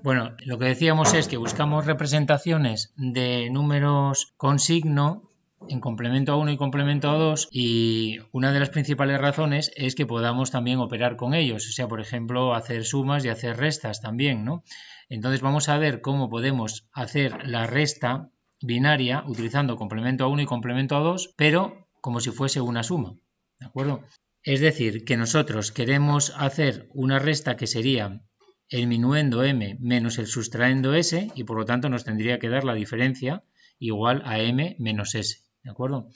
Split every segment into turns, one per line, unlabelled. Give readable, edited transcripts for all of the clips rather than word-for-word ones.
Bueno, lo que decíamos es que buscamos representaciones de números con signo en complemento a 1 y complemento a 2 y una de las principales razones es que podamos también operar con ellos, o sea, por ejemplo, hacer sumas y hacer restas también, ¿no? Entonces vamos a ver cómo podemos hacer la resta binaria utilizando complemento a 1 y complemento a 2, pero como si fuese una suma, ¿de acuerdo? Es decir, que nosotros queremos hacer una resta que sería el minuendo m menos el sustraendo s y por lo tanto nos tendría que dar la diferencia igual a m menos s, ¿de acuerdo?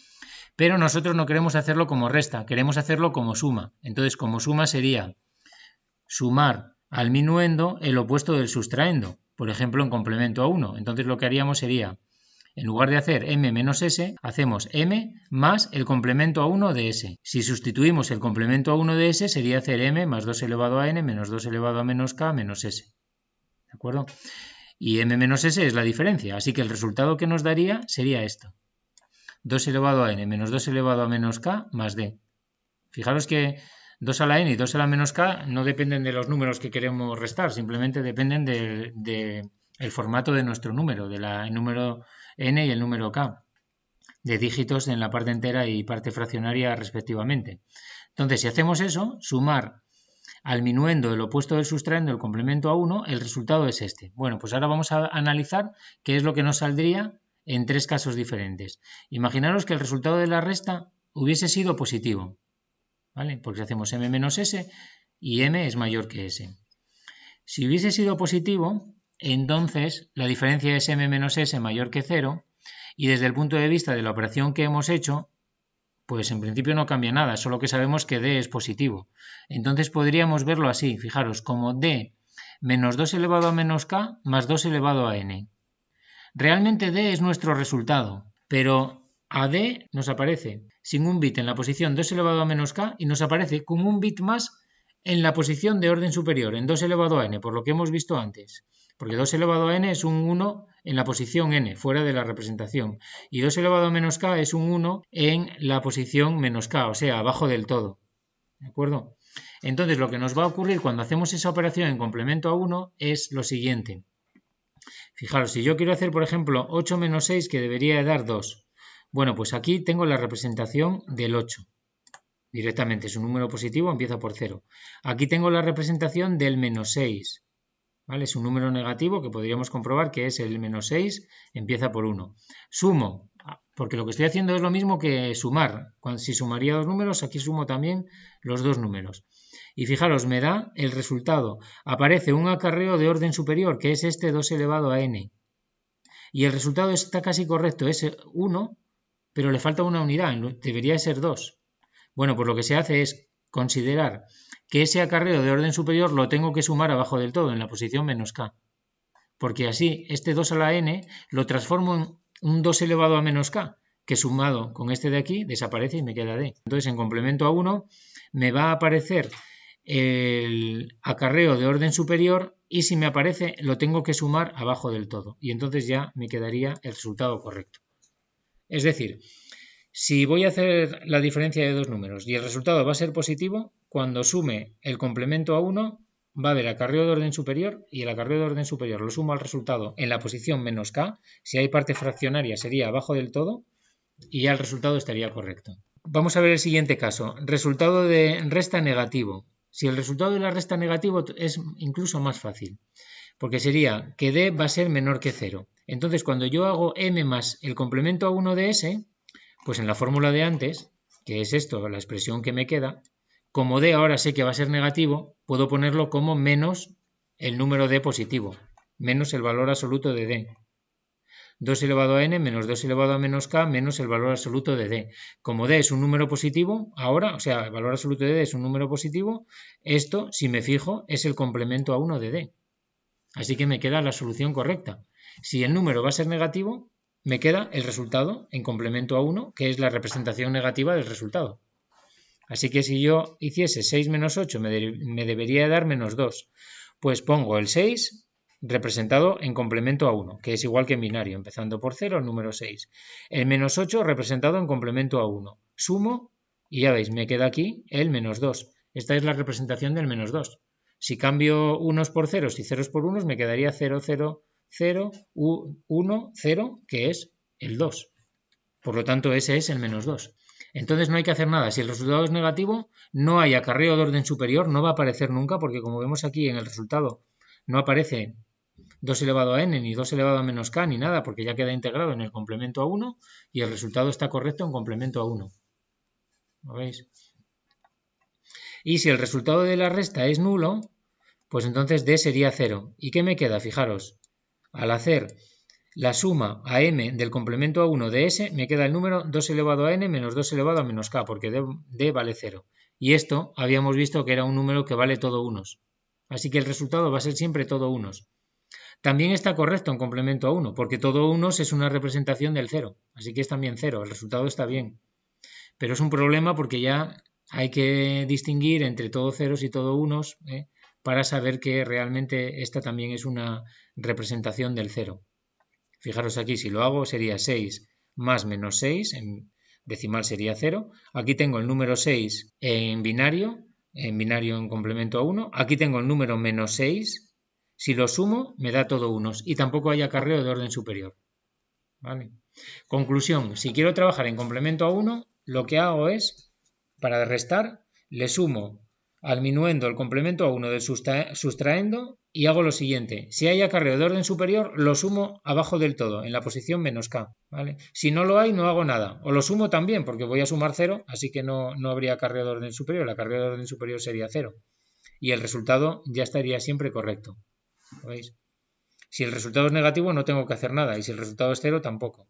Pero nosotros no queremos hacerlo como resta, queremos hacerlo como suma. Entonces, como suma sería sumar al minuendo el opuesto del sustraendo, por ejemplo, en complemento a 1. Entonces lo que haríamos sería, en lugar de hacer m menos s, hacemos m más el complemento a 1 de s. Si sustituimos el complemento a 1 de s, sería hacer m más 2 elevado a n menos 2 elevado a menos k menos s. ¿De acuerdo? Y m menos s es la diferencia, así que el resultado que nos daría sería esto. 2 elevado a n menos 2 elevado a menos k más d. Fijaros que 2 a la n y 2 a la menos k no dependen de los números que queremos restar, simplemente dependen del formato de nuestro número, del número n y el número k, de dígitos en la parte entera y parte fraccionaria respectivamente. Entonces, si hacemos eso, sumar al minuendo el opuesto del sustraendo el complemento a 1, el resultado es este. Bueno, pues ahora vamos a analizar qué es lo que nos saldría en tres casos diferentes. Imaginaros que el resultado de la resta hubiese sido positivo, ¿vale? Porque si hacemos m menos s y m es mayor que s. Si hubiese sido positivo, entonces la diferencia es m menos s mayor que 0 y desde el punto de vista de la operación que hemos hecho, pues en principio no cambia nada, solo que sabemos que d es positivo. Entonces podríamos verlo así, fijaros, como d menos 2 elevado a menos k más 2 elevado a n. Realmente d es nuestro resultado, pero a d nos aparece sin un bit en la posición 2 elevado a menos k y nos aparece con un bit más en la posición de orden superior, en 2 elevado a n, por lo que hemos visto antes. Porque 2 elevado a n es un 1 en la posición n, fuera de la representación. Y 2 elevado a menos k es un 1 en la posición menos k, o sea, abajo del todo. ¿De acuerdo? Entonces, lo que nos va a ocurrir cuando hacemos esa operación en complemento a 1 es lo siguiente. Fijaros, si yo quiero hacer, por ejemplo, 8 menos 6, que debería de dar 2. Bueno, pues aquí tengo la representación del 8. Directamente es un número positivo, empieza por 0. Aquí tengo la representación del menos 6. ¿Vale? Es un número negativo que podríamos comprobar que es el menos 6, empieza por 1. Sumo, porque lo que estoy haciendo es lo mismo que sumar. Si sumaría dos números, aquí sumo también los dos números. Y fijaros, me da el resultado. Aparece un acarreo de orden superior, que es este 2 elevado a n. Y el resultado está casi correcto, es 1, pero le falta una unidad, debería ser 2. Bueno, pues lo que se hace es considerar que ese acarreo de orden superior lo tengo que sumar abajo del todo, en la posición menos k. Porque así, este 2 a la n lo transformo en un 2 elevado a menos k, que sumado con este de aquí desaparece y me queda d. Entonces, en complemento a 1, me va a aparecer el acarreo de orden superior y si me aparece lo tengo que sumar abajo del todo. Y entonces ya me quedaría el resultado correcto. Es decir, si voy a hacer la diferencia de dos números y el resultado va a ser positivo, cuando sume el complemento a 1 va a haber acarreo de orden superior y el acarreo de orden superior lo sumo al resultado en la posición menos k. Si hay parte fraccionaria sería abajo del todo y ya el resultado estaría correcto. Vamos a ver el siguiente caso. Resultado de resta negativo. Si el resultado de la resta negativo es incluso más fácil, porque sería que d va a ser menor que 0. Entonces cuando yo hago m más el complemento a 1 de s, pues en la fórmula de antes, que es esto, la expresión que me queda, como d ahora sé que va a ser negativo, puedo ponerlo como menos el número d positivo, menos el valor absoluto de d. 2 elevado a n menos 2 elevado a menos k menos el valor absoluto de d. Como d es un número positivo, ahora, o sea, el valor absoluto de d es un número positivo, esto, si me fijo, es el complemento a 1 de d. Así que me queda la solución correcta. Si el número va a ser negativo, me queda el resultado en complemento a 1, que es la representación negativa del resultado. Así que si yo hiciese 6 menos 8, me debería dar menos 2. Pues pongo el 6 representado en complemento a 1, que es igual que en binario, empezando por 0 el número 6. El menos 8 representado en complemento a 1. Sumo y ya veis, me queda aquí el menos 2. Esta es la representación del menos 2. Si cambio unos por ceros y ceros por unos, me quedaría 0, 0, 0, 1, 0, que es el 2. Por lo tanto, ese es el menos 2. Entonces no hay que hacer nada. Si el resultado es negativo, no hay acarreo de orden superior, no va a aparecer nunca, porque como vemos aquí en el resultado, no aparece 2 elevado a n, ni 2 elevado a menos k, ni nada, porque ya queda integrado en el complemento a 1 y el resultado está correcto en complemento a 1. ¿Lo veis? Y si el resultado de la resta es nulo, pues entonces d sería 0. ¿Y qué me queda? Fijaros, al hacer la suma a m del complemento a 1 de s, me queda el número 2 elevado a n menos 2 elevado a menos k, porque d vale 0. Y esto habíamos visto que era un número que vale todo unos. Así que el resultado va a ser siempre todo unos. También está correcto en complemento a 1, porque todo unos es una representación del 0. Así que es también 0, el resultado está bien. Pero es un problema porque ya hay que distinguir entre todo ceros y todo unos para saber que realmente esta también es una representación del 0. Fijaros aquí, si lo hago sería 6 más menos 6, en decimal sería 0. Aquí tengo el número 6 en binario en complemento a 1. Aquí tengo el número menos 6. Si lo sumo, me da todo unos. Y tampoco hay acarreo de orden superior. ¿Vale? Conclusión, si quiero trabajar en complemento a 1, lo que hago es, para restar, le sumo al minuendo el complemento a 1 del sustraendo y hago lo siguiente. Si hay acarreo de orden superior, lo sumo abajo del todo, en la posición menos k. ¿Vale? Si no lo hay, no hago nada. O lo sumo también, porque voy a sumar 0, así que no habría acarreo de orden superior. El acarreo de orden superior sería 0. Y el resultado ya estaría siempre correcto. ¿Lo veis? Si el resultado es negativo, no tengo que hacer nada. Y si el resultado es 0, tampoco.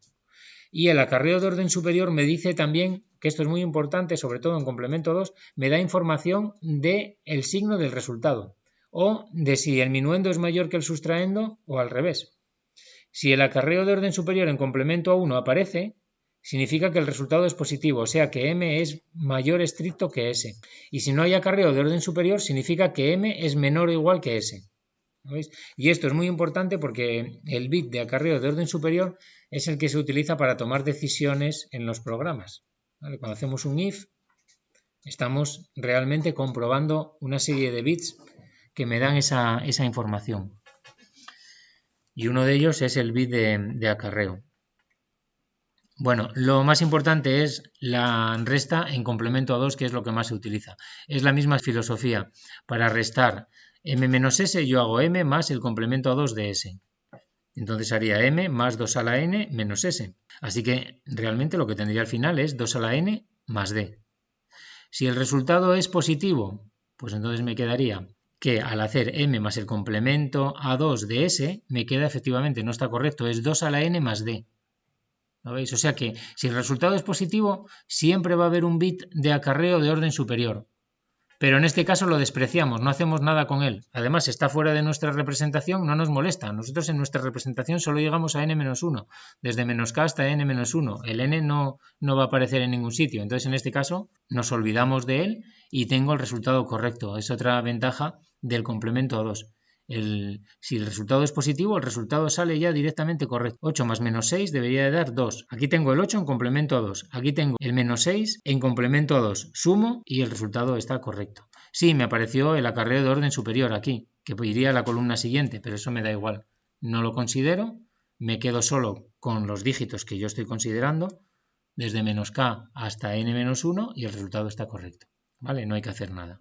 Y el acarreo de orden superior me dice también, que esto es muy importante, sobre todo en complemento 2, me da información del signo del resultado o de si el minuendo es mayor que el sustraendo o al revés. Si el acarreo de orden superior en complemento a 1 aparece, significa que el resultado es positivo, o sea que m es mayor estricto que s. Y si no hay acarreo de orden superior, significa que m es menor o igual que s. ¿Veis? Y esto es muy importante porque el bit de acarreo de orden superior es el que se utiliza para tomar decisiones en los programas. ¿Vale? Cuando hacemos un if, estamos realmente comprobando una serie de bits que me dan esa información. Y uno de ellos es el bit de acarreo. Bueno, lo más importante es la resta en complemento a 2, que es lo que más se utiliza. Es la misma filosofía. Para restar m menos s, yo hago m más el complemento a 2 de s. Entonces haría m más 2 a la n menos s. Así que realmente lo que tendría al final es 2 a la n más d. Si el resultado es positivo, pues entonces me quedaría que al hacer m más el complemento a 2 de s, me queda efectivamente, no está correcto, es 2 a la n más d. ¿Lo veis? O sea que si el resultado es positivo, siempre va a haber un bit de acarreo de orden superior. Pero en este caso lo despreciamos, no hacemos nada con él. Además, está fuera de nuestra representación, no nos molesta. Nosotros en nuestra representación solo llegamos a n-1, desde menos k hasta n-1. El n no va a aparecer en ningún sitio. Entonces, en este caso, nos olvidamos de él y tengo el resultado correcto. Es otra ventaja del complemento a 2. Si el resultado es positivo, el resultado sale ya directamente correcto. 8 más menos 6 debería de dar 2. Aquí tengo el 8 en complemento a 2. Aquí tengo el menos 6 en complemento a 2. Sumo y el resultado está correcto. Sí, me apareció el acarreo de orden superior aquí, que iría a la columna siguiente, pero eso me da igual. No lo considero, me quedo solo con los dígitos que yo estoy considerando, desde menos k hasta n-1 y el resultado está correcto. ¿Vale? No hay que hacer nada.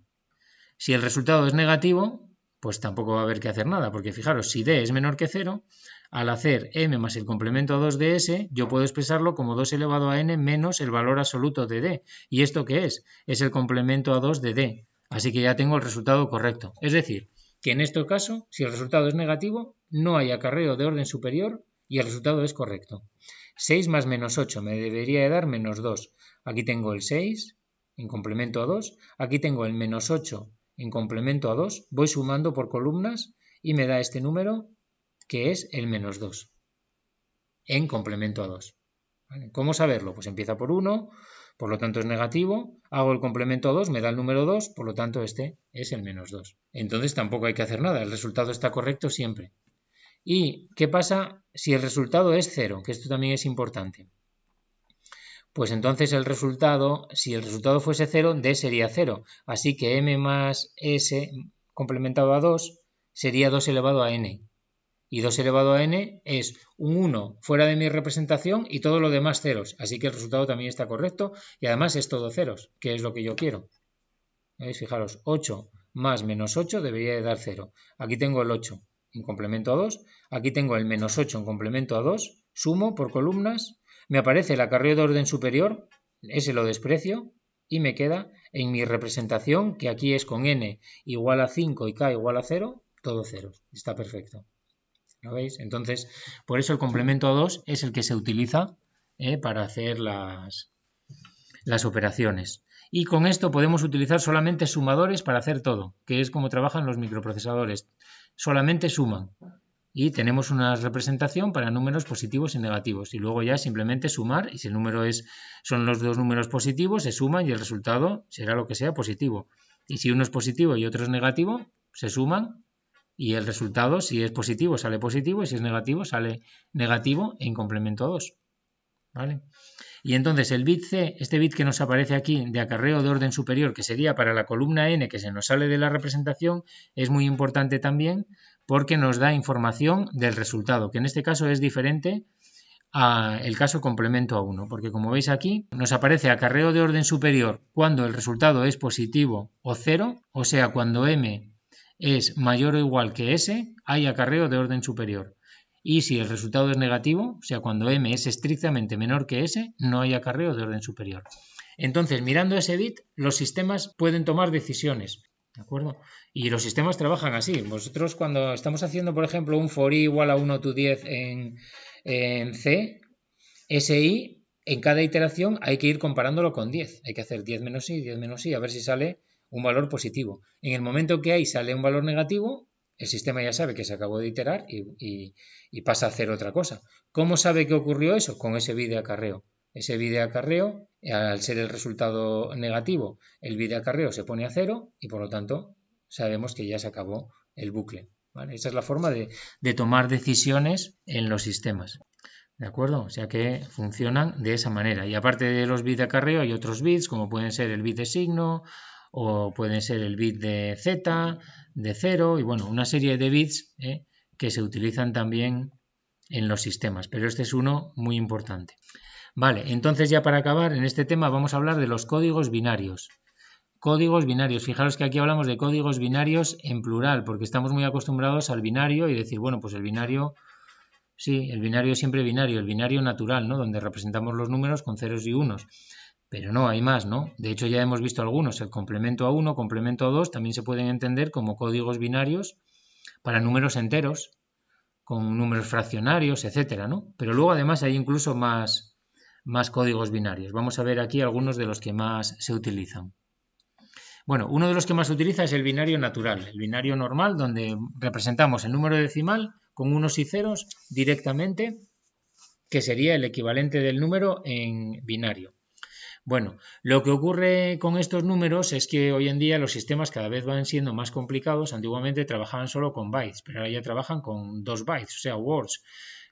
Si el resultado es negativo, pues tampoco va a haber que hacer nada, porque fijaros, si d es menor que 0, al hacer m más el complemento a 2 de s, yo puedo expresarlo como 2 elevado a n menos el valor absoluto de d. ¿Y esto qué es? Es el complemento a 2 de d. Así que ya tengo el resultado correcto. Es decir, que en este caso, si el resultado es negativo, no hay acarreo de orden superior y el resultado es correcto. 6 más menos 8 me debería de dar menos 2. Aquí tengo el 6 en complemento a 2. Aquí tengo el menos 8 en complemento a 2, voy sumando por columnas y me da este número que es el menos 2 en complemento a 2. ¿Vale? ¿Cómo saberlo? Pues empieza por 1, por lo tanto es negativo, hago el complemento a 2, me da el número 2, por lo tanto este es el menos 2. Entonces tampoco hay que hacer nada, el resultado está correcto siempre. ¿Y qué pasa si el resultado es 0? Que esto también es importante. Pues entonces el resultado, si el resultado fuese 0, d sería 0. Así que m más s, complementado a 2 sería 2 elevado a n. Y 2 elevado a n es un 1 fuera de mi representación y todo lo demás ceros. Así que el resultado también está correcto y además es todo ceros, que es lo que yo quiero. ¿Veis? Fijaros, 8 más menos 8 debería de dar 0. Aquí tengo el 8 en complemento a 2. Aquí tengo el menos 8 en complemento a 2. Sumo por columnas. Me aparece el acarreo de orden superior. Ese lo desprecio. Y me queda en mi representación, que aquí es con n igual a 5 y k igual a 0, todo ceros. Está perfecto. ¿Lo veis? Entonces, por eso el complemento a 2 es el que se utiliza para hacer las operaciones. Y con esto podemos utilizar solamente sumadores para hacer todo, que es como trabajan los microprocesadores. Solamente suman. Y tenemos una representación para números positivos y negativos. Y luego ya simplemente sumar, y si el número son los dos números positivos, se suman y el resultado será lo que sea positivo. Y si uno es positivo y otro es negativo, se suman y el resultado, si es positivo, sale positivo y si es negativo, sale negativo en complemento a 2. ¿Vale? Y entonces el bit C, este bit que nos aparece aquí de acarreo de orden superior, que sería para la columna n que se nos sale de la representación, es muy importante también porque nos da información del resultado, que en este caso es diferente al caso complemento a 1, porque como veis aquí nos aparece acarreo de orden superior cuando el resultado es positivo o 0, o sea, cuando m es mayor o igual que s, hay acarreo de orden superior. Y si el resultado es negativo, o sea, cuando m es estrictamente menor que s, no hay acarreo de orden superior. Entonces, mirando ese bit, los sistemas pueden tomar decisiones, ¿de acuerdo? Y los sistemas trabajan así. Vosotros cuando estamos haciendo, por ejemplo, un for i igual a 1 to 10 en C, ese i, en cada iteración hay que ir comparándolo con 10. Hay que hacer 10 menos i, 10 menos i, a ver si sale un valor positivo. En el momento que ahí sale un valor negativo, el sistema ya sabe que se acabó de iterar y pasa a hacer otra cosa. ¿Cómo sabe que ocurrió eso? Con ese bit de acarreo. Ese bit de acarreo, al ser el resultado negativo, el bit de acarreo se pone a 0 y por lo tanto sabemos que ya se acabó el bucle. ¿Vale? Esa es la forma de tomar decisiones en los sistemas. ¿De acuerdo? O sea que funcionan de esa manera. Y aparte de los bits de acarreo hay otros bits, como pueden ser el bit de signo, o pueden ser el bit de z, de 0, y bueno, una serie de bits que se utilizan también en los sistemas, pero este es uno muy importante. Vale, entonces ya para acabar en este tema vamos a hablar de los códigos binarios. Códigos binarios, fijaros que aquí hablamos de códigos binarios en plural, porque estamos muy acostumbrados al binario y decir, bueno, pues el binario, sí, el binario es siempre binario, el binario natural, ¿no? Donde representamos los números con ceros y unos. Pero no, hay más, ¿no? De hecho ya hemos visto algunos, el complemento a 1, complemento a 2, también se pueden entender como códigos binarios para números enteros, con números fraccionarios, etcétera, ¿no? Pero luego además hay incluso más códigos binarios. Vamos a ver aquí algunos de los que más se utilizan. Bueno, uno de los que más se utiliza es el binario natural, el binario normal, donde representamos el número decimal con unos y ceros directamente, que sería el equivalente del número en binario. Bueno, lo que ocurre con estos números es que hoy en día los sistemas cada vez van siendo más complicados. Antiguamente trabajaban solo con bytes, pero ahora ya trabajan con 2 bytes, o sea, words,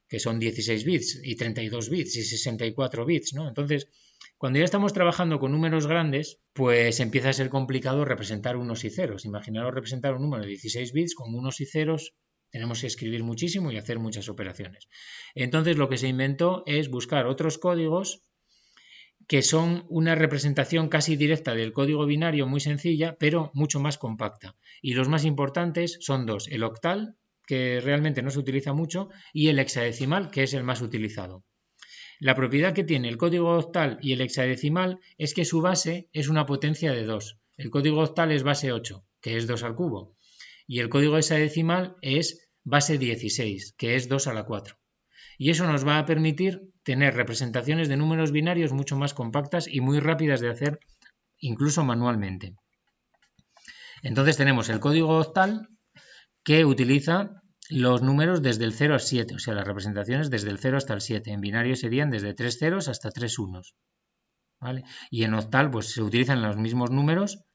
que son 16 bits y 32 bits y 64 bits, ¿no? Entonces, cuando ya estamos trabajando con números grandes, pues empieza a ser complicado representar unos y ceros. Imaginaros representar un número de 16 bits con unos y ceros. Tenemos que escribir muchísimo y hacer muchas operaciones. Entonces, lo que se inventó es buscar otros códigos que son una representación casi directa del código binario muy sencilla, pero mucho más compacta. Y los más importantes son dos, el octal, que realmente no se utiliza mucho, y el hexadecimal, que es el más utilizado. La propiedad que tiene el código octal y el hexadecimal es que su base es una potencia de 2. El código octal es base 8, que es 2 al cubo, y el código hexadecimal es base 16, que es 2 a la 4. Y eso nos va a permitir tener representaciones de números binarios mucho más compactas y muy rápidas de hacer, incluso manualmente. Entonces tenemos el código octal que utiliza los números desde el 0 al 7, o sea, las representaciones desde el 0 hasta el 7. En binario serían desde 3 ceros hasta 3 unos. ¿Vale? Y en octal pues se utilizan los mismos números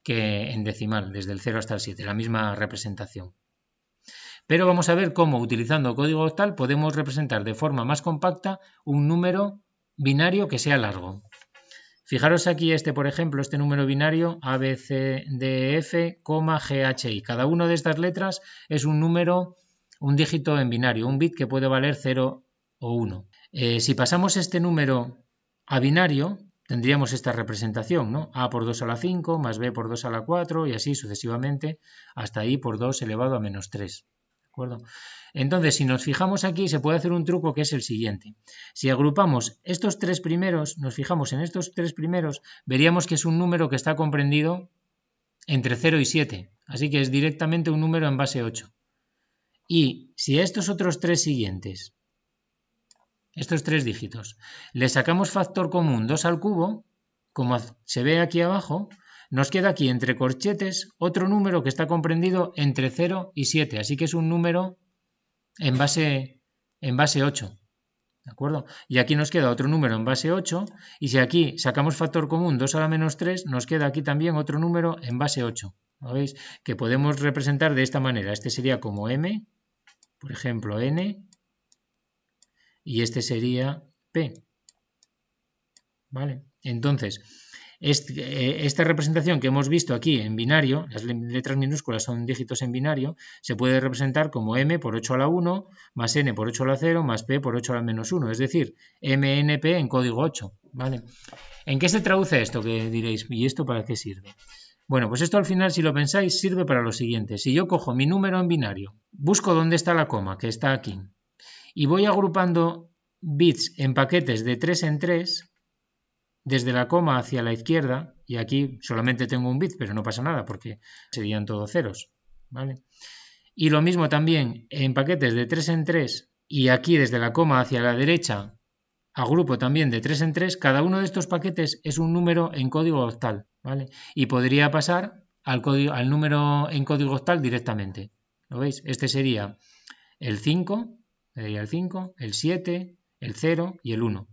que en decimal, desde el 0 hasta el 7, la misma representación. Pero vamos a ver cómo, utilizando código octal, podemos representar de forma más compacta un número binario que sea largo. Fijaros aquí por ejemplo, este número binario ABCDF, GHI. Cada una de estas letras es un número, un dígito en binario, un bit que puede valer 0 o 1. Si pasamos este número a binario, tendríamos esta representación, ¿no? A por 2 a la 5 más B por 2 a la 4 y así sucesivamente hasta I por 2 elevado a menos 3. ¿De acuerdo? Entonces, si nos fijamos aquí, se puede hacer un truco que es el siguiente. Si agrupamos estos tres primeros, nos fijamos en estos tres primeros, veríamos que es un número que está comprendido entre 0 y 7. Así que es directamente un número en base 8. Y si a estos otros tres siguientes, estos tres dígitos, le sacamos factor común 2 al cubo, como se ve aquí abajo, nos queda aquí entre corchetes otro número que está comprendido entre 0 y 7. Así que es un número en base 8, ¿de acuerdo? Y aquí nos queda otro número en base 8, y si aquí sacamos factor común 2 a la menos 3, nos queda aquí también otro número en base 8. ¿Lo veis? Que podemos representar de esta manera. Este sería como m, por ejemplo n, y este sería p. ¿Vale? Entonces, esta representación que hemos visto aquí en binario, las letras minúsculas son dígitos en binario, se puede representar como m por 8 a la 1 más n por 8 a la 0 más p por 8 a la menos 1, es decir, mnp en código 8. ¿Vale? ¿En qué se traduce esto? Que diréis, ¿y esto para qué sirve? Bueno, pues esto al final, si lo pensáis, sirve para lo siguiente. Si yo cojo mi número en binario, busco dónde está la coma, que está aquí, y voy agrupando bits en paquetes de 3 en 3, desde la coma hacia la izquierda, y aquí solamente tengo un bit, pero no pasa nada porque serían todos ceros, ¿vale? Y lo mismo también en paquetes de 3 en 3, y aquí desde la coma hacia la derecha agrupo también de 3 en 3, cada uno de estos paquetes es un número en código octal, ¿vale? Y podría pasar al número en código octal directamente, ¿lo veis? Este sería el 5, el 5, el 7, el 0 y el 1.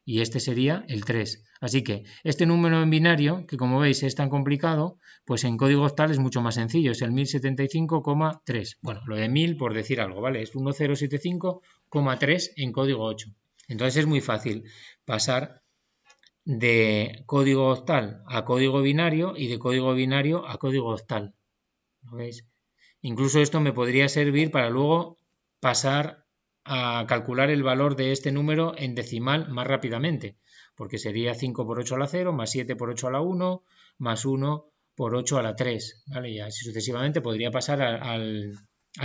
Y este sería el 3. Así que este número en binario, que como veis es tan complicado, pues en código octal es mucho más sencillo, es el 1075,3. Bueno, lo de 1000 por decir algo, ¿vale? Es 1075,3 en código 8. Entonces es muy fácil pasar de código octal a código binario y de código binario a código octal. ¿Lo veis? Incluso esto me podría servir para luego pasar a calcular el valor de este número en decimal más rápidamente, porque sería 5 por 8 a la 0, más 7 por 8 a la 1, más 1 por 8 a la 3, ¿vale? Y así sucesivamente podría pasar al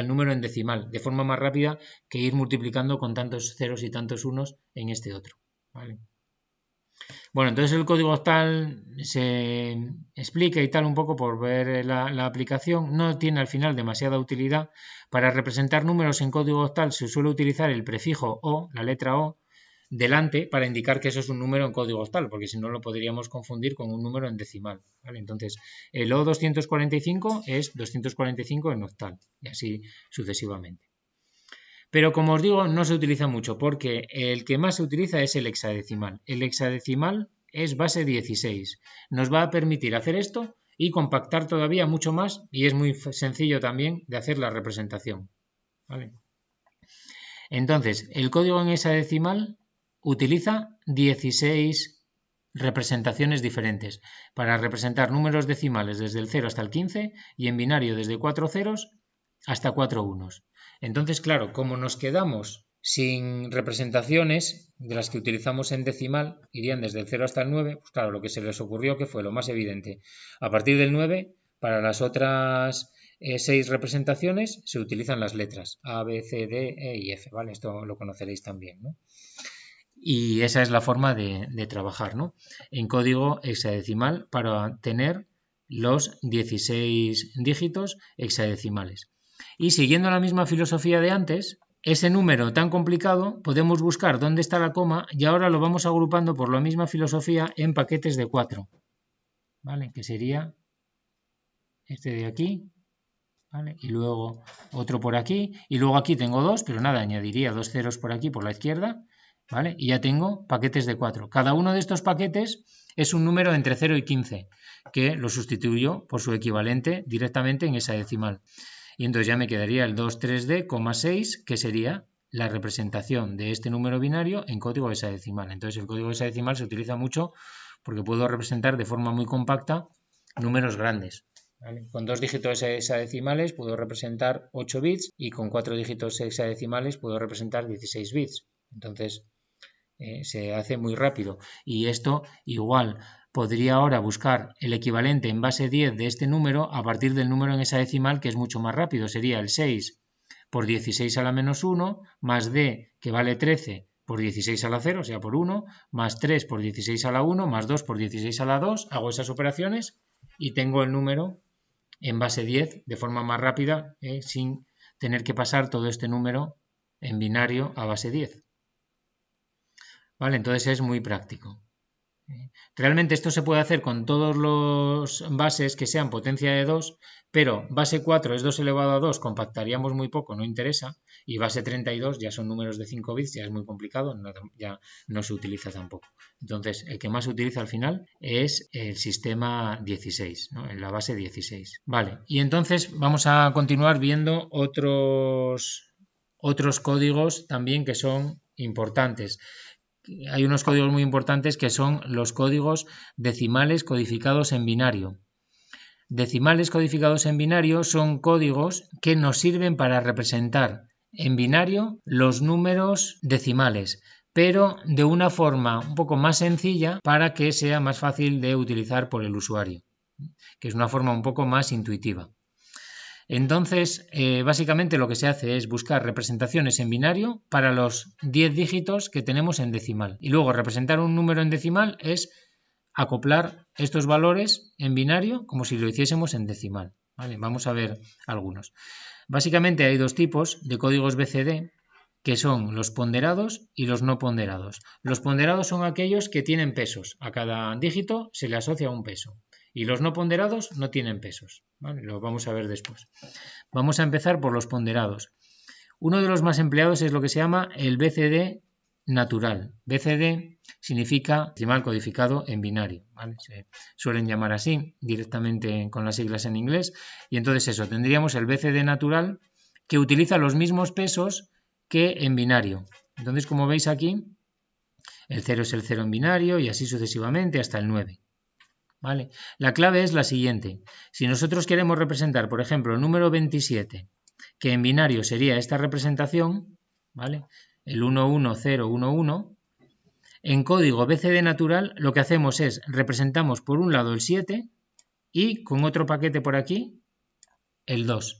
número en decimal, de forma más rápida que ir multiplicando con tantos ceros y tantos unos en este otro, ¿vale? Bueno, entonces el código octal se explica y tal un poco por ver la aplicación. No tiene al final demasiada utilidad. Para representar números en código octal se suele utilizar el prefijo O, la letra O, delante para indicar que eso es un número en código octal, porque si no lo podríamos confundir con un número en decimal, ¿vale? Entonces, el O245 es 245 en octal y así sucesivamente. Pero como os digo, no se utiliza mucho porque el que más se utiliza es el hexadecimal. El hexadecimal es base 16. Nos va a permitir hacer esto y compactar todavía mucho más y es muy sencillo también de hacer la representación, ¿vale? Entonces, el código en hexadecimal utiliza 16 representaciones diferentes para representar números decimales desde el 0 hasta el 15 y en binario desde 4 ceros hasta 4 unos. Entonces, claro, como nos quedamos sin representaciones de las que utilizamos en decimal, irían desde el 0 hasta el 9, pues claro, lo que se les ocurrió que fue lo más evidente. A partir del 9, para las otras 6 representaciones se utilizan las letras A, B, C, D, E y F, ¿vale? Esto lo conoceréis también, ¿no? Y esa es la forma de trabajar, ¿no? En código hexadecimal para tener los 16 dígitos hexadecimales. Y siguiendo la misma filosofía de antes, ese número tan complicado podemos buscar dónde está la coma y ahora lo vamos agrupando por la misma filosofía en paquetes de 4, ¿vale? Que sería este de aquí, ¿vale? Y luego otro por aquí, y luego aquí tengo 2, pero nada, añadiría 2 ceros por aquí por la izquierda, ¿vale? Y ya tengo paquetes de 4. Cada uno de estos paquetes es un número entre 0 y 15, que lo sustituyo por su equivalente directamente en hexadecimal. Y entonces ya me quedaría el 23D,6, que sería la representación de este número binario en código hexadecimal. Entonces el código hexadecimal se utiliza mucho porque puedo representar de forma muy compacta números grandes. ¿Vale? Con 2 dígitos hexadecimales puedo representar 8 bits y con 4 dígitos hexadecimales puedo representar 16 bits. Entonces se hace muy rápido. Y esto igual podría ahora buscar el equivalente en base 10 de este número a partir del número en hexadecimal, que es mucho más rápido. Sería el 6 por 16 a la menos 1 más d, que vale 13 por 16 a la 0, o sea, por 1, más 3 por 16 a la 1, más 2 por 16 a la 2. Hago esas operaciones y tengo el número en base 10 de forma más rápida, sin tener que pasar todo este número en binario a base 10. ¿Vale? Entonces es muy práctico. Realmente esto se puede hacer con todos los bases que sean potencia de 2, pero base 4 es 2 elevado a 2, compactaríamos muy poco, no interesa, y base 32 ya son números de 5 bits, ya es muy complicado, ya no se utiliza tampoco. Entonces, el que más se utiliza al final es el sistema 16, ¿no? En la base 16. Vale, y entonces vamos a continuar viendo otros códigos también que son importantes. Hay unos códigos muy importantes que son los códigos decimales codificados en binario. Decimales codificados en binario son códigos que nos sirven para representar en binario los números decimales, pero de una forma un poco más sencilla para que sea más fácil de utilizar por el usuario, que es una forma un poco más intuitiva. Entonces, básicamente lo que se hace es buscar representaciones en binario para los 10 dígitos que tenemos en decimal. Y luego representar un número en decimal es acoplar estos valores en binario como si lo hiciésemos en decimal. ¿Vale? Vamos a ver algunos. Básicamente hay dos tipos de códigos BCD, que son los ponderados y los no ponderados. Los ponderados son aquellos que tienen pesos. A cada dígito se le asocia un peso. Y los no ponderados no tienen pesos. ¿Vale? Lo vamos a ver después. Vamos a empezar por los ponderados. Uno de los más empleados es lo que se llama el BCD natural. BCD significa decimal codificado en binario. ¿Vale? Se suelen llamar así directamente con las siglas en inglés. Y entonces eso, tendríamos el BCD natural que utiliza los mismos pesos que en binario. Entonces, como veis aquí, el 0 es el 0 en binario y así sucesivamente hasta el 9. ¿Vale? La clave es la siguiente. Si nosotros queremos representar, por ejemplo, el número 27, que en binario sería esta representación, ¿vale? El 11011, en código BCD natural lo que hacemos es representamos por un lado el 7 y con otro paquete por aquí el 2.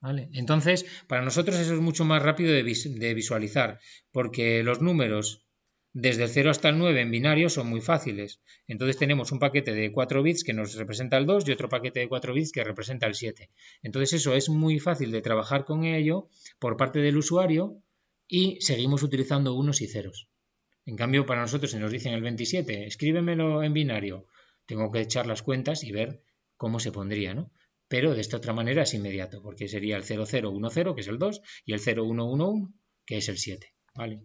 ¿Vale? Entonces, para nosotros eso es mucho más rápido de visualizar, porque los números desde el 0 hasta el 9 en binario son muy fáciles. Entonces tenemos un paquete de 4 bits que nos representa el 2 y otro paquete de 4 bits que representa el 7. Entonces eso es muy fácil de trabajar con ello por parte del usuario y seguimos utilizando unos y ceros. En cambio, para nosotros, si nos dicen el 27, escríbemelo en binario, tengo que echar las cuentas y ver cómo se pondría, ¿no? Pero de esta otra manera es inmediato, porque sería el 0010, que es el 2, y el 0111, que es el 7, ¿vale?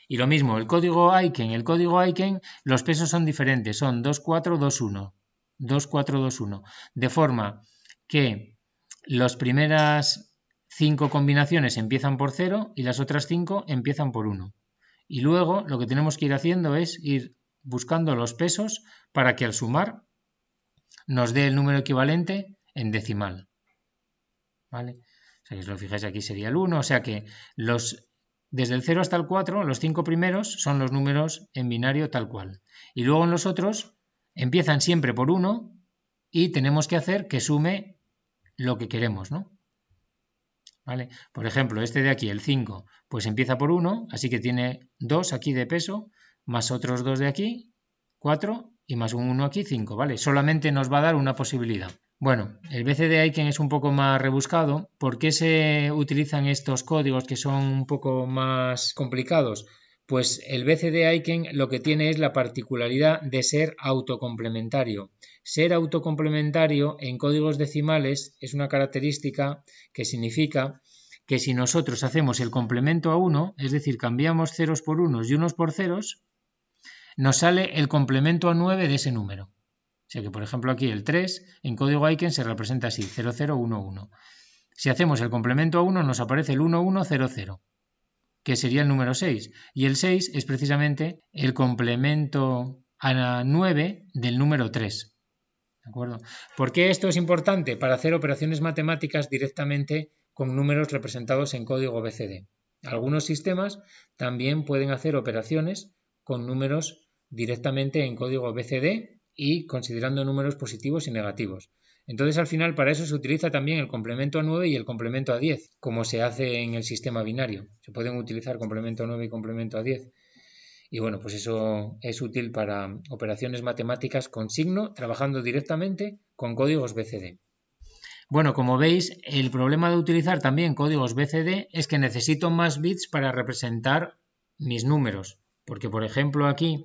Y lo mismo, el código Aiken, los pesos son diferentes, son 2421, 2421, de forma que las primeras 5 combinaciones empiezan por 0 y las otras 5 empiezan por 1. Y luego lo que tenemos que ir haciendo es ir buscando los pesos para que al sumar nos dé el número equivalente en decimal. ¿Vale? O sea, que si lo fijáis aquí sería el 1, o sea que desde el 0 hasta el 4, los 5 primeros son los números en binario tal cual. Y luego en los otros empiezan siempre por 1 y tenemos que hacer que sume lo que queremos, ¿no? ¿Vale? Por ejemplo, este de aquí, el 5, pues empieza por 1, así que tiene 2 aquí de peso, más otros 2 de aquí, 4, y más un 1 aquí, 5, ¿vale? Solamente nos va a dar una posibilidad. Bueno, el BCD Aiken es un poco más rebuscado. ¿Por qué se utilizan estos códigos que son un poco más complicados? Pues el BCD Aiken lo que tiene es la particularidad de ser autocomplementario. Ser autocomplementario en códigos decimales es una característica que significa que si nosotros hacemos el complemento a 1, es decir, cambiamos ceros por unos y unos por ceros, nos sale el complemento a 9 de ese número. O sea que, por ejemplo, aquí el 3 en código Aiken se representa así, 0011. Si hacemos el complemento a 1 nos aparece el 1100. que sería el número 6. Y el 6 es precisamente el complemento a 9 del número 3. ¿De acuerdo? ¿Por qué esto es importante? Para hacer operaciones matemáticas directamente con números representados en código BCD. Algunos sistemas también pueden hacer operaciones con números directamente en código BCD y considerando números positivos y negativos. Entonces, al final, para eso se utiliza también el complemento a 9 y el complemento a 10, como se hace en el sistema binario. Se pueden utilizar complemento a 9 y complemento a 10. Y bueno, pues eso es útil para operaciones matemáticas con signo, trabajando directamente con códigos BCD. Bueno, como veis, el problema de utilizar también códigos BCD es que necesito más bits para representar mis números. Porque, por ejemplo, aquí,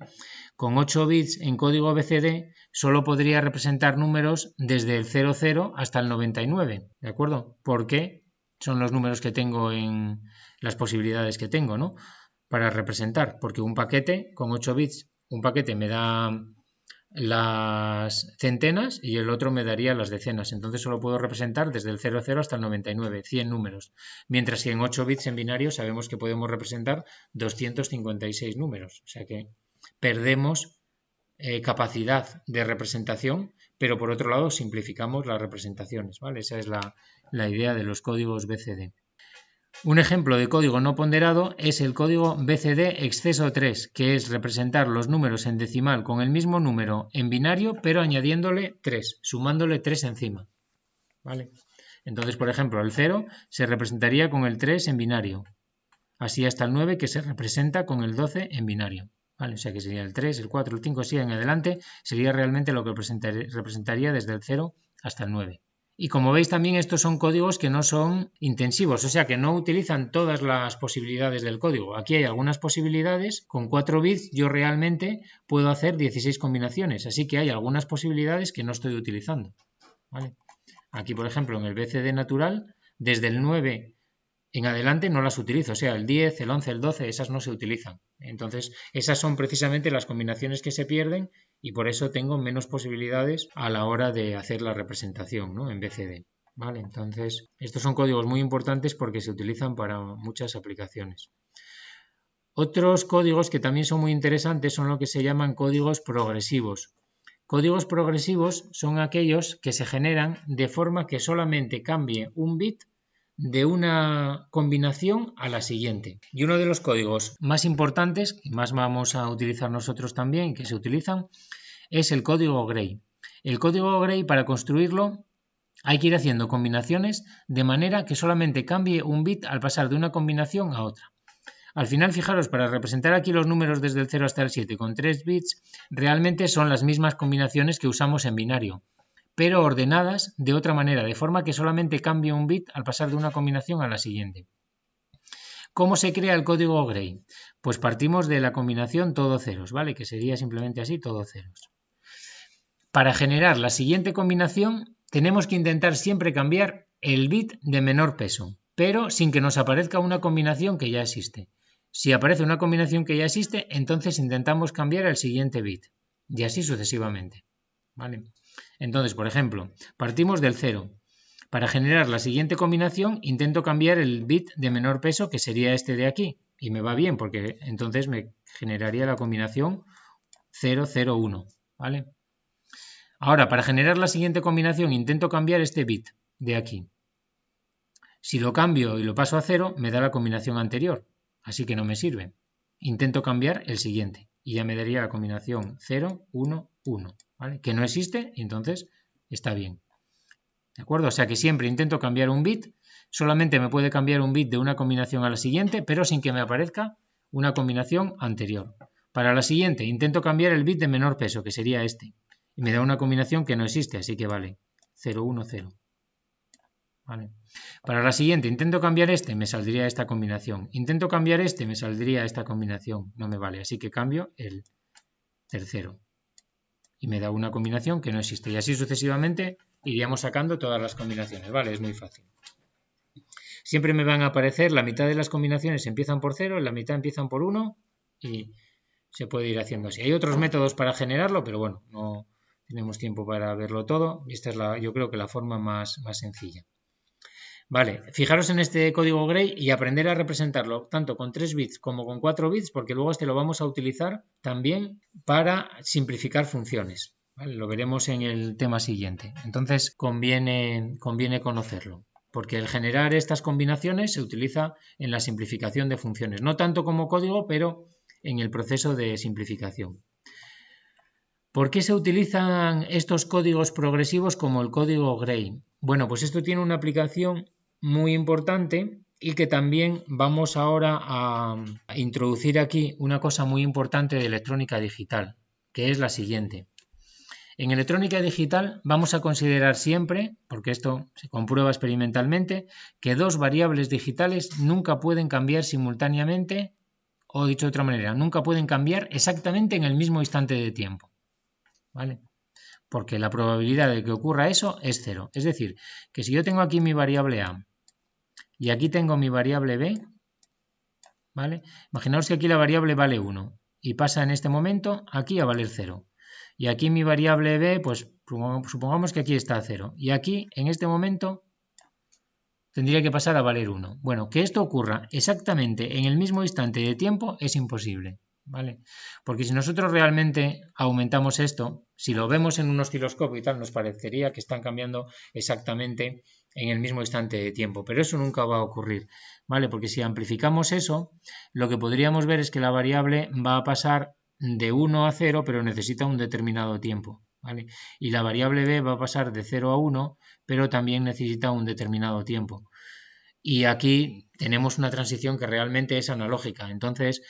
con 8 bits en código BCD, solo podría representar números desde el 00 hasta el 99, ¿de acuerdo? Porque son los números que tengo en las posibilidades que tengo, ¿no? Para representar, porque un paquete con 8 bits, un paquete me da las centenas y el otro me daría las decenas. Entonces solo puedo representar desde el 00 hasta el 99, 100 números. Mientras que en 8 bits en binario sabemos que podemos representar 256 números. O sea que perdemos capacidad de representación, pero por otro lado simplificamos las representaciones, ¿vale? Esa es la idea de los códigos BCD. Un ejemplo de código no ponderado es el código BCD exceso 3, que es representar los números en decimal con el mismo número en binario, pero añadiéndole 3, sumándole 3 encima. ¿Vale? Entonces, por ejemplo, el 0 se representaría con el 3 en binario, así hasta el 9, que se representa con el 12 en binario. ¿Vale? O sea que sería el 3, el 4, el 5, así en adelante, sería realmente lo que representaría desde el 0 hasta el 9. Y como veis también estos son códigos que no son intensivos, o sea que no utilizan todas las posibilidades del código. Aquí hay algunas posibilidades, con 4 bits yo realmente puedo hacer 16 combinaciones, así que hay algunas posibilidades que no estoy utilizando. ¿Vale? Aquí, por ejemplo, en el BCD natural, desde el 9 en adelante no las utilizo, o sea, el 10, el 11, el 12, esas no se utilizan. Entonces, esas son precisamente las combinaciones que se pierden y por eso tengo menos posibilidades a la hora de hacer la representación, ¿no? En BCD. ¿Vale? Entonces, estos son códigos muy importantes porque se utilizan para muchas aplicaciones. Otros códigos que también son muy interesantes son lo que se llaman códigos progresivos. Códigos progresivos son aquellos que se generan de forma que solamente cambie un bit de una combinación a la siguiente. Y uno de los códigos más importantes, que más vamos a utilizar nosotros también, que se utilizan, es el código Gray. El código Gray, para construirlo, hay que ir haciendo combinaciones de manera que solamente cambie un bit al pasar de una combinación a otra. Al final, fijaros, para representar aquí los números desde el 0 hasta el 7 con 3 bits, realmente son las mismas combinaciones que usamos en binario, pero ordenadas de otra manera, de forma que solamente cambie un bit al pasar de una combinación a la siguiente. ¿Cómo se crea el código Gray? Pues partimos de la combinación todo ceros, ¿vale? Que sería simplemente así, todo ceros. Para generar la siguiente combinación, tenemos que intentar siempre cambiar el bit de menor peso, pero sin que nos aparezca una combinación que ya existe. Si aparece una combinación que ya existe, entonces intentamos cambiar el siguiente bit, y así sucesivamente. ¿Vale? Entonces, por ejemplo, partimos del 0. Para generar la siguiente combinación, intento cambiar el bit de menor peso, que sería este de aquí, y me va bien, porque entonces me generaría la combinación 001. ¿Vale? Ahora, para generar la siguiente combinación, intento cambiar este bit de aquí. Si lo cambio y lo paso a 0, me da la combinación anterior, así que no me sirve. Intento cambiar el siguiente y ya me daría la combinación 0, 1, 1, ¿vale? Que no existe y entonces está bien. ¿De acuerdo? O sea que siempre intento cambiar un bit, solamente me puede cambiar un bit de una combinación a la siguiente, pero sin que me aparezca una combinación anterior. Para la siguiente intento cambiar el bit de menor peso, que sería este, y me da una combinación que no existe, así que vale 0, 1, 0. ¿Vale? Para la siguiente intento cambiar este, me saldría esta combinación. Intento cambiar este, me saldría esta combinación. No me vale, así que cambio el tercero. Y me da una combinación que no existe. Y así sucesivamente iríamos sacando todas las combinaciones. Vale, es muy fácil. Siempre me van a aparecer, la mitad de las combinaciones empiezan por 0, la mitad empiezan por 1 y se puede ir haciendo así. Hay otros métodos para generarlo, pero bueno, no tenemos tiempo para verlo todo. Esta es yo creo que la forma más sencilla. Vale, fijaros en este código Gray y aprender a representarlo tanto con 3 bits como con 4 bits, porque luego este lo vamos a utilizar también para simplificar funciones. ¿Vale? Lo veremos en el tema siguiente. Entonces conviene conocerlo, porque el generar estas combinaciones se utiliza en la simplificación de funciones, no tanto como código, pero en el proceso de simplificación. ¿Por qué se utilizan estos códigos progresivos como el código Gray? Bueno, pues esto tiene una aplicación muy importante y que también vamos ahora a introducir aquí una cosa muy importante de electrónica digital, que es la siguiente. En electrónica digital vamos a considerar siempre, porque esto se comprueba experimentalmente, que dos variables digitales nunca pueden cambiar simultáneamente, o dicho de otra manera, nunca pueden cambiar exactamente en el mismo instante de tiempo. ¿Vale? Porque la probabilidad de que ocurra eso es 0. Es decir, que si yo tengo aquí mi variable A y aquí tengo mi variable B, ¿vale? Imaginaos que aquí la variable vale 1 y pasa en este momento aquí a valer 0. Y aquí mi variable B, pues supongamos que aquí está a 0. Y aquí, en este momento, tendría que pasar a valer 1. Bueno, que esto ocurra exactamente en el mismo instante de tiempo es imposible. ¿Vale? Porque si nosotros realmente aumentamos esto, si lo vemos en un osciloscopio y tal, nos parecería que están cambiando exactamente en el mismo instante de tiempo, pero eso nunca va a ocurrir, ¿vale? Porque si amplificamos eso, lo que podríamos ver es que la variable va a pasar de 1 a 0, pero necesita un determinado tiempo, ¿vale? Y la variable b va a pasar de 0 a 1, pero también necesita un determinado tiempo. Y aquí tenemos una transición que realmente es analógica. Entonces,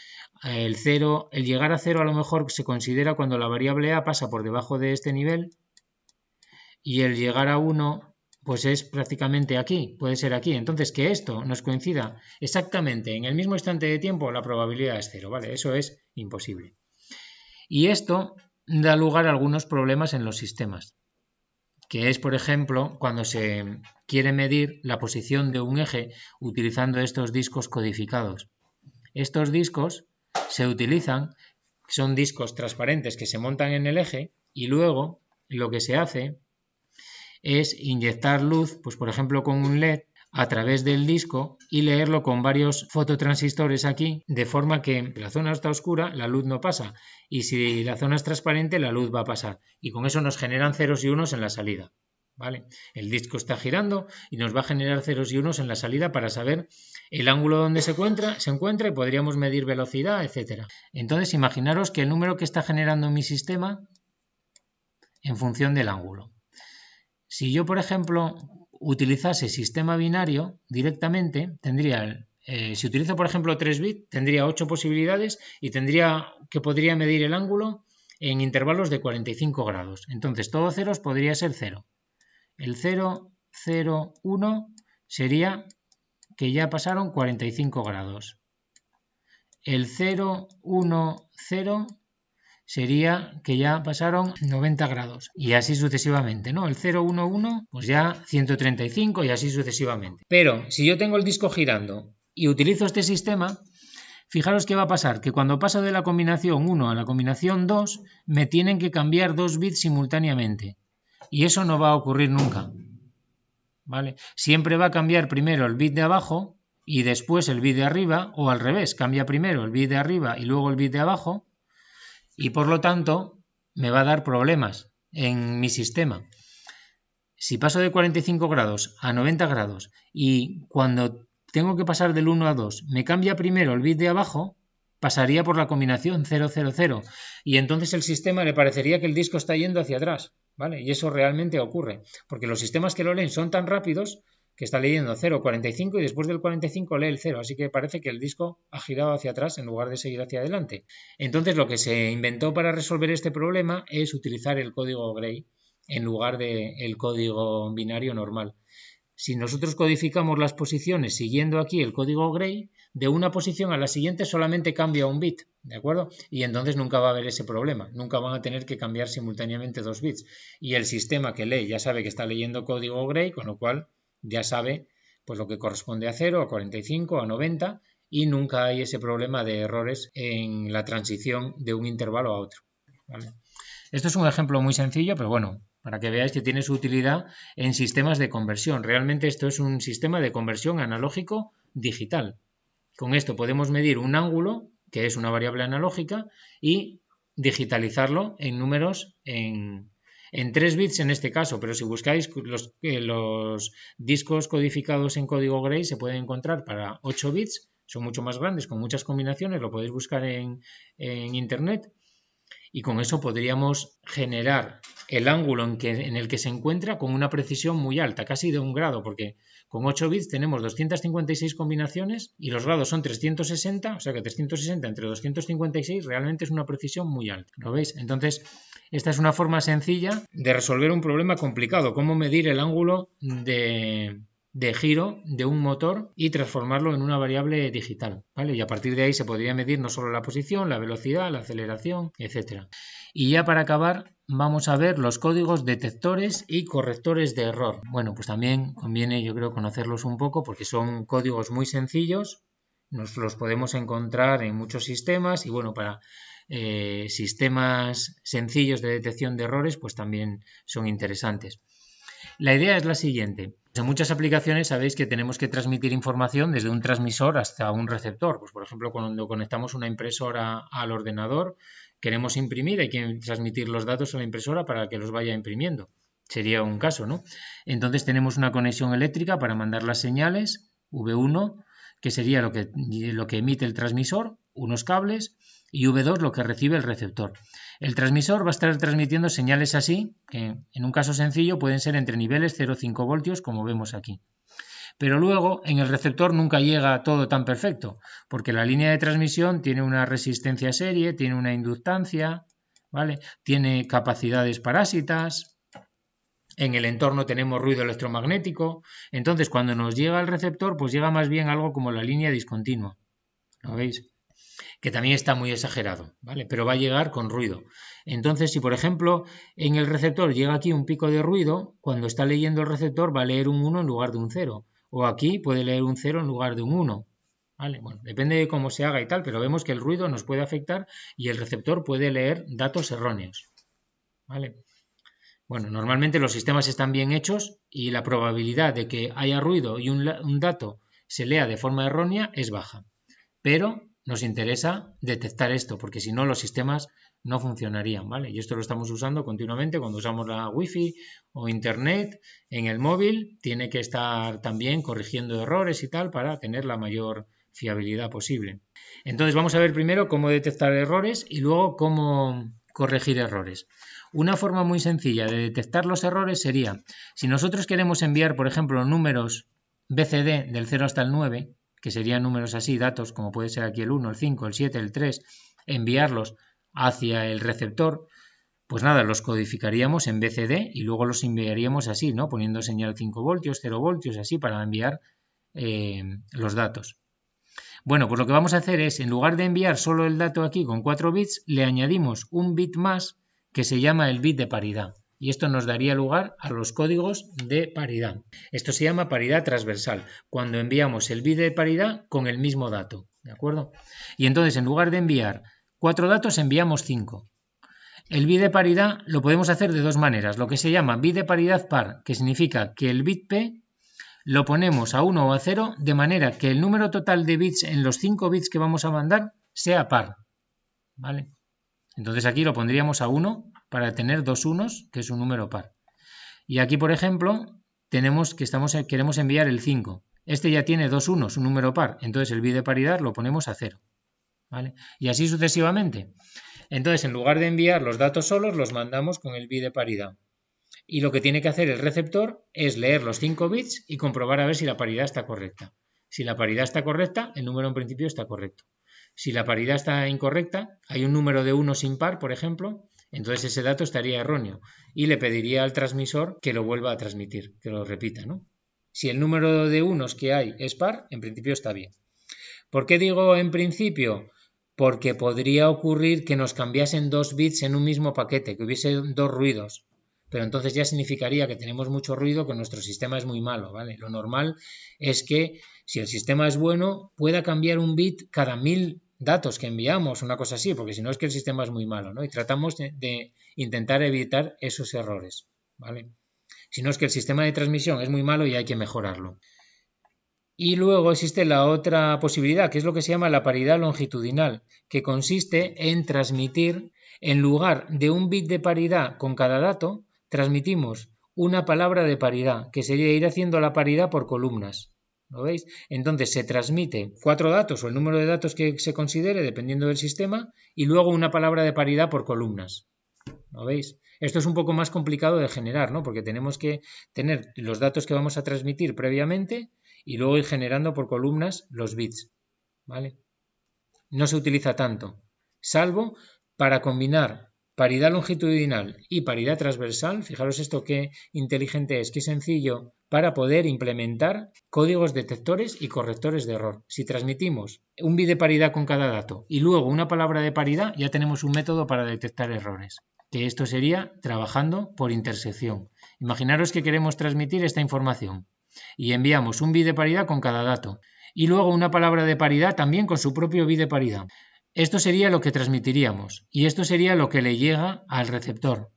el llegar a 0 a lo mejor se considera cuando la variable a pasa por debajo de este nivel y el llegar a 1 pues es prácticamente aquí, puede ser aquí. Entonces, que esto nos coincida exactamente en el mismo instante de tiempo, la probabilidad es 0, ¿vale? Eso es imposible. Y esto da lugar a algunos problemas en los sistemas, que es, por ejemplo, cuando se quiere medir la posición de un eje utilizando estos discos codificados. Estos discos se utilizan, son discos transparentes que se montan en el eje y luego lo que se hace es inyectar luz, pues por ejemplo con un LED, a través del disco y leerlo con varios fototransistores aquí, de forma que la zona está oscura, la luz no pasa, y si la zona es transparente, la luz va a pasar. Y con eso nos generan ceros y unos en la salida. ¿Vale? El disco está girando y nos va a generar ceros y unos en la salida para saber el ángulo donde se encuentra y podríamos medir velocidad, etc. Entonces, imaginaros que el número que está generando mi sistema en función del ángulo. Si yo, por ejemplo, utilizase sistema binario directamente, tendría, si utilizo por ejemplo 3 bits, tendría 8 posibilidades y podría medir el ángulo en intervalos de 45 grados. Entonces todo ceros podría ser 0. El 0, 0, 1 sería que ya pasaron 45 grados. El 0, 1, 0 sería que ya pasaron 90 grados y así sucesivamente, ¿no? El 0, 1, 1, pues ya 135 y así sucesivamente. Pero si yo tengo el disco girando y utilizo este sistema, fijaros qué va a pasar, que cuando paso de la combinación 1 a la combinación 2, me tienen que cambiar 2 bits simultáneamente y eso no va a ocurrir nunca, ¿vale? Siempre va a cambiar primero el bit de abajo y después el bit de arriba, o al revés, cambia primero el bit de arriba y luego el bit de abajo, y por lo tanto me va a dar problemas en mi sistema. Si paso de 45 grados a 90 grados y cuando tengo que pasar del 1 a 2 me cambia primero el bit de abajo, pasaría por la combinación 0, 0, 0 y entonces el sistema le parecería que el disco está yendo hacia atrás, ¿vale? Y eso realmente ocurre, porque los sistemas que lo leen son tan rápidos que está leyendo 0, 45 y después del 45 lee el 0, así que parece que el disco ha girado hacia atrás en lugar de seguir hacia adelante. Entonces lo que se inventó para resolver este problema es utilizar el código Gray en lugar del código binario normal. Si nosotros codificamos las posiciones siguiendo aquí el código Gray, de una posición a la siguiente solamente cambia un bit, ¿de acuerdo? Y entonces nunca va a haber ese problema, nunca van a tener que cambiar simultáneamente 2 bits. Y el sistema que lee ya sabe que está leyendo código Gray, con lo cual ya sabe pues lo que corresponde a 0, a 45, a 90 y nunca hay ese problema de errores en la transición de un intervalo a otro, ¿vale? Esto es un ejemplo muy sencillo, pero bueno, para que veáis que tiene su utilidad en sistemas de conversión. Realmente esto es un sistema de conversión analógico digital. Con esto podemos medir un ángulo, que es una variable analógica, y digitalizarlo en números en 3 bits en este caso, pero si buscáis los discos codificados en código Gray se pueden encontrar para 8 bits, son mucho más grandes, con muchas combinaciones, lo podéis buscar en internet, y con eso podríamos generar el ángulo en el que se encuentra con una precisión muy alta, casi de 1 grado, porque con 8 bits tenemos 256 combinaciones y los grados son 360, o sea que 360 entre 256 realmente es una precisión muy alta, ¿lo veis? Entonces, esta es una forma sencilla de resolver un problema complicado, cómo medir el ángulo de giro de un motor y transformarlo en una variable digital, ¿vale? Y a partir de ahí se podría medir no solo la posición, la velocidad, la aceleración, etc. Y ya para acabar vamos a ver los códigos detectores y correctores de error. Bueno, pues también conviene, yo creo, conocerlos un poco porque son códigos muy sencillos, nos los podemos encontrar en muchos sistemas y bueno, para sistemas sencillos de detección de errores pues también son interesantes. La idea es la siguiente. En muchas aplicaciones sabéis que tenemos que transmitir información desde un transmisor hasta un receptor. Pues por ejemplo, cuando conectamos una impresora al ordenador, queremos imprimir, hay que transmitir los datos a la impresora para que los vaya imprimiendo. Sería un caso, ¿no? Entonces tenemos una conexión eléctrica para mandar las señales, V1, que sería lo que emite el transmisor, unos cables, y V2 lo que recibe el receptor. El transmisor va a estar transmitiendo señales así, que en un caso sencillo pueden ser entre niveles 0,5 voltios, como vemos aquí. Pero luego en el receptor nunca llega todo tan perfecto, porque la línea de transmisión tiene una resistencia serie, tiene una inductancia, ¿vale? Tiene capacidades parásitas, en el entorno tenemos ruido electromagnético, entonces cuando nos llega al receptor, pues llega más bien algo como la línea discontinua, ¿lo veis? Que también está muy exagerado, ¿vale? Pero va a llegar con ruido. Entonces, si por ejemplo en el receptor llega aquí un pico de ruido, cuando está leyendo el receptor va a leer un 1 en lugar de un 0. O aquí puede leer un 0 en lugar de un 1. ¿Vale? Bueno, depende de cómo se haga y tal, pero vemos que el ruido nos puede afectar y el receptor puede leer datos erróneos. ¿Vale? Bueno, normalmente los sistemas están bien hechos y la probabilidad de que haya ruido y un dato se lea de forma errónea es baja. Pero nos interesa detectar esto, porque si no los sistemas no funcionarían, ¿vale? Y esto lo estamos usando continuamente cuando usamos la Wi-Fi o Internet en el móvil, tiene que estar también corrigiendo errores y tal para tener la mayor fiabilidad posible. Entonces vamos a ver primero cómo detectar errores y luego cómo corregir errores. Una forma muy sencilla de detectar los errores sería, si nosotros queremos enviar, por ejemplo, números BCD del 0 hasta el 9, que serían números así, datos, como puede ser aquí el 1, el 5, el 7, el 3, enviarlos hacia el receptor, pues nada, los codificaríamos en BCD y luego los enviaríamos así, ¿no? Poniendo señal 5 voltios, 0 voltios, así, para enviar los datos. Bueno, pues lo que vamos a hacer es, en lugar de enviar solo el dato aquí con 4 bits, le añadimos un bit más que se llama el bit de paridad. Y esto nos daría lugar a los códigos de paridad. Esto se llama paridad transversal, cuando enviamos el bit de paridad con el mismo dato, ¿de acuerdo? Y entonces, en lugar de enviar 4 datos, enviamos 5. El bit de paridad lo podemos hacer de dos maneras, lo que se llama bit de paridad par, que significa que el bit P lo ponemos a 1 o a 0, de manera que el número total de bits en los 5 bits que vamos a mandar sea par, ¿vale? Entonces aquí lo pondríamos a 1 para tener dos unos, que es un número par. Y aquí, por ejemplo, tenemos que queremos enviar el 5. Este ya tiene dos unos, un número par, entonces el bit de paridad lo ponemos a 0. ¿Vale? Y así sucesivamente. Entonces, en lugar de enviar los datos solos, los mandamos con el bit de paridad. Y lo que tiene que hacer el receptor es leer los 5 bits y comprobar a ver si la paridad está correcta. Si la paridad está correcta, el número en principio está correcto. Si la paridad está incorrecta, hay un número de unos impar, por ejemplo, entonces ese dato estaría erróneo y le pediría al transmisor que lo vuelva a transmitir, que lo repita, ¿no? Si el número de unos que hay es par, en principio está bien. ¿Por qué digo en principio? Porque podría ocurrir que nos cambiasen 2 bits en un mismo paquete, que hubiese 2 ruidos. Pero entonces ya significaría que tenemos mucho ruido, que nuestro sistema es muy malo, ¿vale? Lo normal es que si el sistema es bueno, pueda cambiar un bit cada 1000 datos que enviamos, una cosa así, porque si no es que el sistema es muy malo, ¿no? Y tratamos de intentar evitar esos errores. ¿vale? Si no, es que el sistema de transmisión es muy malo y hay que mejorarlo. Y luego existe la otra posibilidad, que es lo que se llama la paridad longitudinal, que consiste en transmitir, en lugar de un bit de paridad con cada dato, transmitimos una palabra de paridad, que sería ir haciendo la paridad por columnas. ¿Lo veis? Entonces se transmite 4 datos o el número de datos que se considere, dependiendo del sistema, y luego una palabra de paridad por columnas. ¿Lo veis? Esto es un poco más complicado de generar, ¿no? Porque tenemos que tener los datos que vamos a transmitir previamente y luego ir generando por columnas los bits, ¿vale? No se utiliza tanto, salvo para combinar paridad longitudinal y paridad transversal. Fijaros esto qué inteligente es, qué sencillo, para poder implementar códigos detectores y correctores de error. Si transmitimos un bit de paridad con cada dato y luego una palabra de paridad, ya tenemos un método para detectar errores, que esto sería trabajando por intersección. Imaginaros que queremos transmitir esta información y enviamos un bit de paridad con cada dato y luego una palabra de paridad también con su propio bit de paridad. Esto sería lo que transmitiríamos y esto sería lo que le llega al receptor.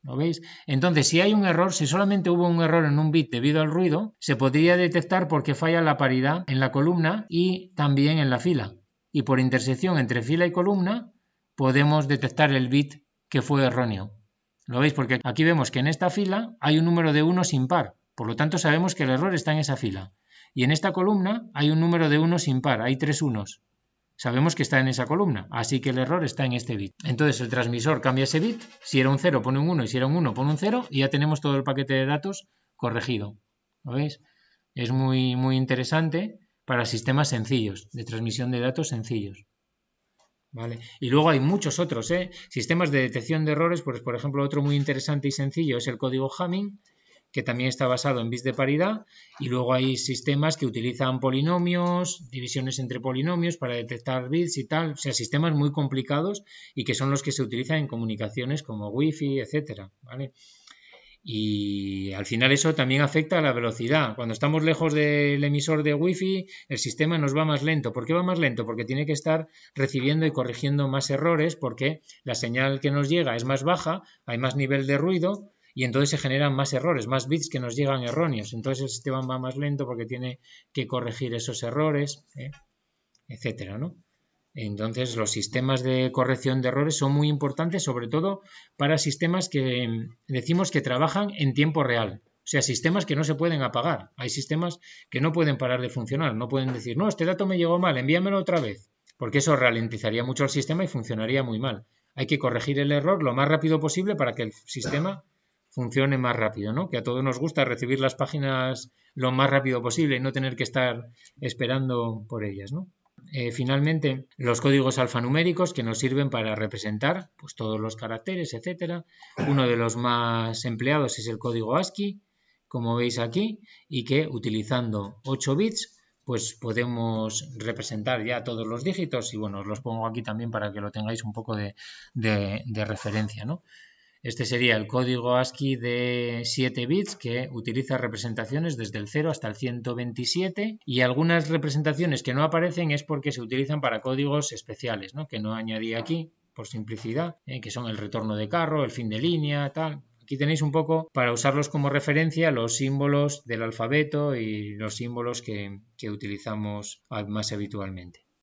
¿Lo veis? Entonces, si hay un error, si solamente hubo un error en un bit debido al ruido, se podría detectar porque falla la paridad en la columna y también en la fila. Y por intersección entre fila y columna podemos detectar el bit que fue erróneo. ¿Lo veis? Porque aquí vemos que en esta fila hay un número de unos impar. Por lo tanto, sabemos que el error está en esa fila. Y en esta columna hay un número de unos impar, hay 3 unos. Sabemos que está en esa columna, así que el error está en este bit. Entonces el transmisor cambia ese bit, si era un 0 pone un 1 y si era un 1 pone un 0 y ya tenemos todo el paquete de datos corregido. ¿Lo veis? Es muy, muy interesante para sistemas sencillos, de transmisión de datos sencillos. ¿Vale? Y luego hay muchos otros, sistemas de detección de errores, pues por ejemplo otro muy interesante y sencillo es el código Hamming, que también está basado en bits de paridad, y luego hay sistemas que utilizan polinomios, divisiones entre polinomios para detectar bits y tal, o sea, sistemas muy complicados y que son los que se utilizan en comunicaciones como Wi-Fi, etcétera, ¿vale? Y al final eso también afecta a la velocidad. Cuando estamos lejos del emisor de Wi-Fi, el sistema nos va más lento. ¿Por qué va más lento? Porque tiene que estar recibiendo y corrigiendo más errores, porque la señal que nos llega es más baja, hay más nivel de ruido y entonces se generan más errores, más bits que nos llegan erróneos. Entonces el sistema va más lento porque tiene que corregir esos errores, etcétera, ¿no? Entonces, los sistemas de corrección de errores son muy importantes, sobre todo para sistemas que decimos que trabajan en tiempo real. O sea, sistemas que no se pueden apagar. Hay sistemas que no pueden parar de funcionar. No pueden decir, no, este dato me llegó mal, envíamelo otra vez. Porque eso ralentizaría mucho el sistema y funcionaría muy mal. Hay que corregir el error lo más rápido posible para que el sistema funcione más rápido, ¿no? Que a todos nos gusta recibir las páginas lo más rápido posible y no tener que estar esperando por ellas, ¿no? Finalmente, los códigos alfanuméricos que nos sirven para representar pues, todos los caracteres, etcétera. Uno de los más empleados es el código ASCII, como veis aquí, y que utilizando 8 bits pues podemos representar ya todos los dígitos y bueno, os los pongo aquí también para que lo tengáis un poco de referencia, ¿no? Este sería el código ASCII de 7 bits que utiliza representaciones desde el 0 hasta el 127 y algunas representaciones que no aparecen es porque se utilizan para códigos especiales, ¿no? Que no añadí aquí por simplicidad, que son el retorno de carro, el fin de línea, tal. Aquí tenéis un poco para usarlos como referencia los símbolos del alfabeto y los símbolos que utilizamos más habitualmente.